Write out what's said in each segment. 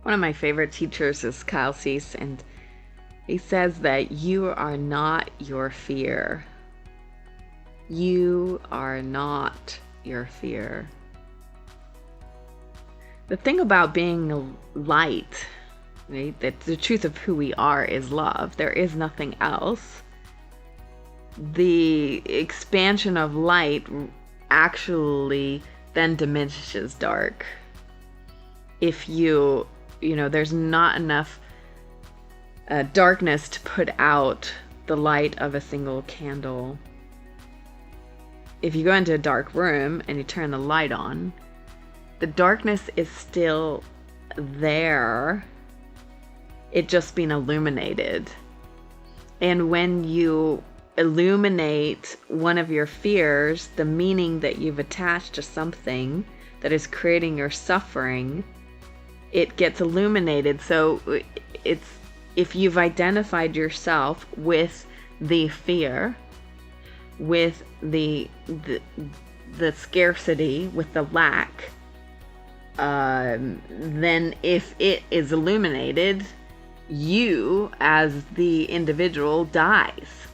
One of my favorite teachers is Kyle Cease, and he says that you are not your fear. You are not your fear. The thing about being light, right, that the truth of who we are is love. There is nothing else. The expansion of light actually then diminishes dark. If there's not enough darkness to put out the light of a single candle. If you go into a dark room and you turn the light on, the darkness is still there. It's just been illuminated. And when you illuminate one of your fears, the meaning that you've attached to something that is creating your suffering, it gets illuminated. So it's, if you've identified yourself with the fear, with the scarcity, with the lack, then if it is illuminated, you as the individual dies.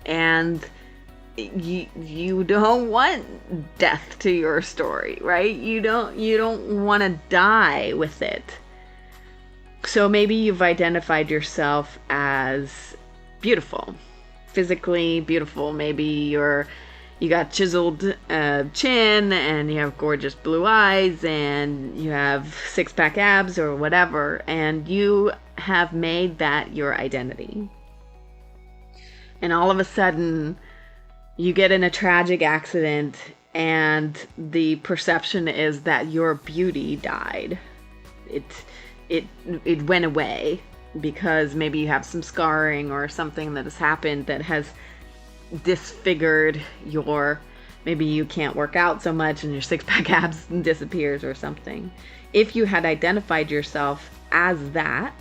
And you don't want death to your story, right? You don't want to die with it. So maybe you've identified yourself as beautiful, physically beautiful. Maybe you got chiseled chin, and you have gorgeous blue eyes, and you have six-pack abs or whatever, and you have made that your identity. And all of a sudden, you get in a tragic accident, and the perception is that your beauty died. It went away because maybe you have some scarring or something that has happened that has disfigured maybe you can't work out so much and your six-pack abs disappears or something. If you had identified yourself as that,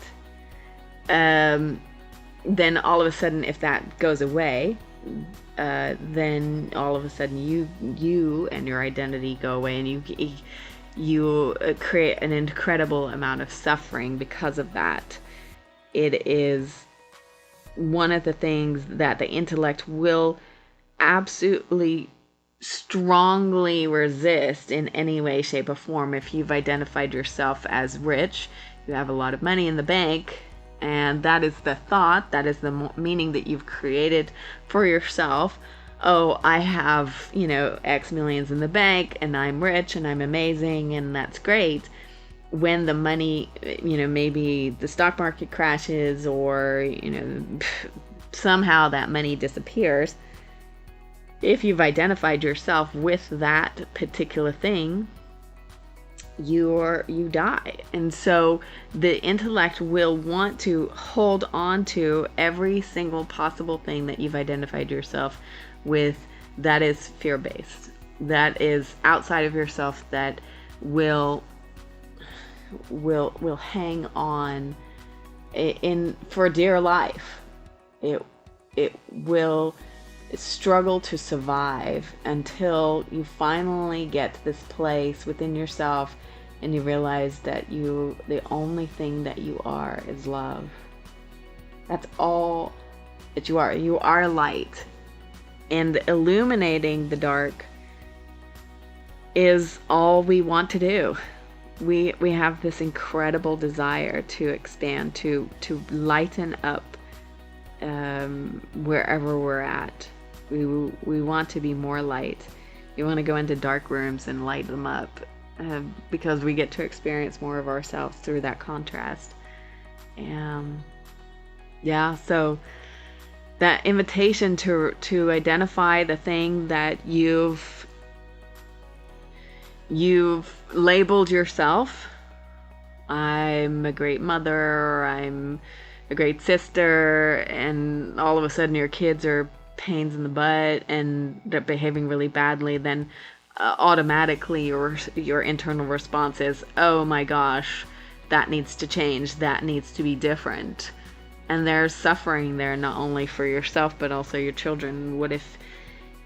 then all of a sudden, if that goes away, then all of a sudden you and your identity go away, and you create an incredible amount of suffering because of that. It is one of the things that the intellect will absolutely strongly resist in any way, shape, or form. If you've identified yourself as rich, you have a lot of money in the bank, and that is the thought, that is the meaning that you've created for yourself. Oh, I have, X millions in the bank, and I'm rich, and I'm amazing, and that's great. When the money, maybe the stock market crashes, or, somehow that money disappears. If you've identified yourself with that particular thing, you die. And so the intellect will want to hold on to every single possible thing that you've identified yourself with that is fear-based, that is outside of yourself, that will hang on for dear life. It will struggle to survive until you finally get to this place within yourself and you realize that the only thing that you are is love. That's all that you are. You are light. And illuminating the dark is all we want to do. We have this incredible desire to expand, to lighten up wherever we're at. We want to be more light. We want to go into dark rooms and light them up because we get to experience more of ourselves through that contrast. So that invitation to identify the thing that you've labeled yourself. I'm a great mother, I'm a great sister, and all of a sudden your kids are pains in the butt and they're behaving really badly, then automatically your internal response is, oh my gosh, that needs to change, that needs to be different. And there's suffering there, not only for yourself but also your children. What if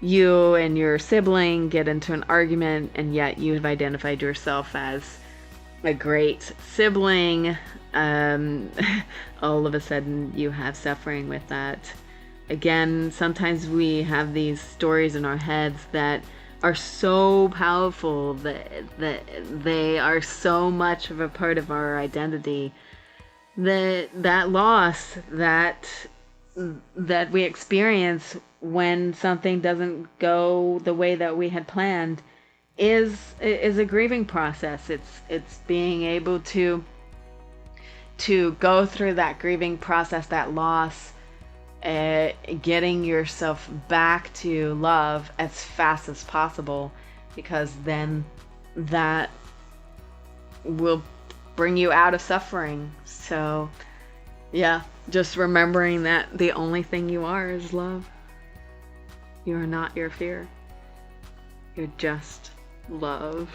you and your sibling get into an argument, and yet you've identified yourself as a great sibling, um, all of a sudden you have suffering with that. Again, sometimes we have these stories in our heads that are so powerful that they are so much of a part of our identity that loss that we experience when something doesn't go the way that we had planned is a grieving process. It's being able to go through that grieving process, that loss, getting yourself back to love as fast as possible, because then that will bring you out of suffering. So, yeah, just remembering that the only thing you are is love. You are not your fear. You're just love.